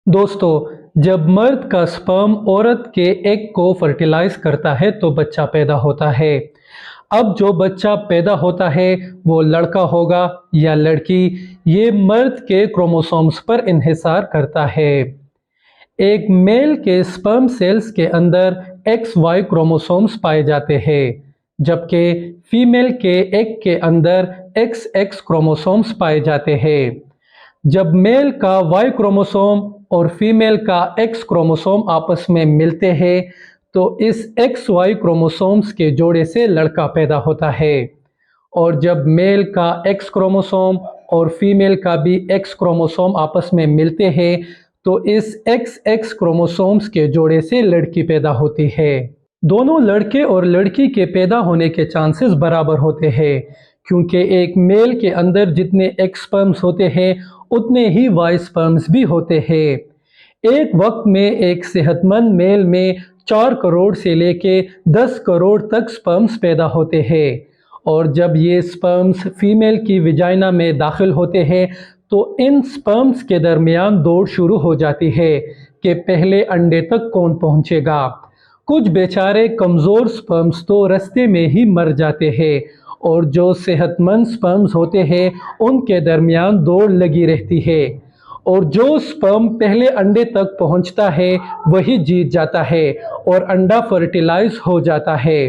दोस्तों, जब मर्द का स्पर्म औरत के एग को फर्टिलाइज करता है तो बच्चा पैदा होता है। अब जो बच्चा पैदा होता है वो लड़का होगा या लड़की, ये मर्द के क्रोमोसोम्स पर इन्हिसार करता है। एक मेल के स्पर्म सेल्स के अंदर XY क्रोमोसोम्स पाए जाते हैं, जबकि फीमेल के एग के अंदर XX क्रोमोसोम्स पाए जाते हैं। जब मेल का Y क्रोमोसोम और फीमेल का X क्रोमोसोम आपस में मिलते हैं तो इस XY क्रोमोसोम्स के जोड़े से लड़का पैदा होता है। और जब मेल का X क्रोमोसोम और फीमेल का भी X क्रोमोसोम आपस में मिलते हैं तो इस XX क्रोमोसोम्स के जोड़े से लड़की पैदा होती है। दोनों लड़के और लड़की के पैदा होने के चांसेस बराबर होते हैं, क्योंकि एक मेल के अंदर जितने X स्पर्म्स होते हैं उतने ही Y स्पर्म्स भी होते हैं। एक वक्त में एक सेहतमंद मेल में 4 करोड़ से लेके 10 करोड़ तक स्पर्म्स पैदा होते हैं, और जब ये स्पर्म्स फीमेल की विजाइना में दाखिल होते हैं तो इन स्पर्म्स के दरमियान दौड़ शुरू हो जाती है कि पहले अंडे तक कौन पहुंचेगा। कुछ बेचारे कमज़ोर स्पर्म्स तो रास्ते में ही मर जाते हैं, और जो सेहतमंद स्पर्म्स होते हैं उनके दरमियान दौड़ लगी रहती है, और जो स्पर्म पहले अंडे तक पहुंचता है वही जीत जाता है और अंडा फर्टिलाइज हो जाता है।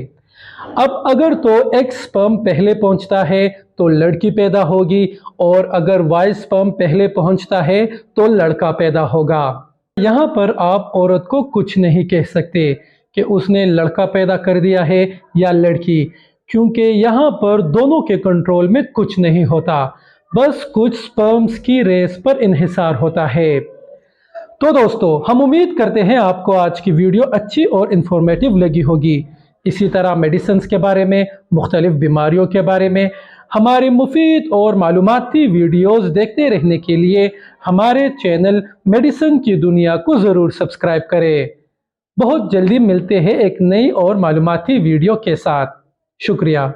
अब अगर तो X स्पर्म पहले पहुंचता है तो लड़की पैदा होगी, और अगर Y स्पर्म पहले पहुंचता है तो लड़का पैदा होगा। यहाँ पर आप औरत को कुछ नहीं कह सकते कि उसने लड़का पैदा कर दिया है या लड़की, क्योंकि यहाँ पर दोनों के कंट्रोल में कुछ नहीं होता, बस कुछ स्पर्म्स की रेस पर इन्हिसार होता है। तो दोस्तों, हम उम्मीद करते हैं आपको आज की वीडियो अच्छी और इन्फॉर्मेटिव लगी होगी। इसी तरह मेडिसिन्स के बारे में, मुख्तलिफ बीमारियों के बारे में हमारे मुफीद और मालूमाती वीडियोस देखते रहने के लिए हमारे चैनल मेडिसिन की दुनिया को ज़रूर सब्सक्राइब करें। बहुत जल्दी मिलते हैं एक नई और मालूमाती वीडियो के साथ। शुक्रिया।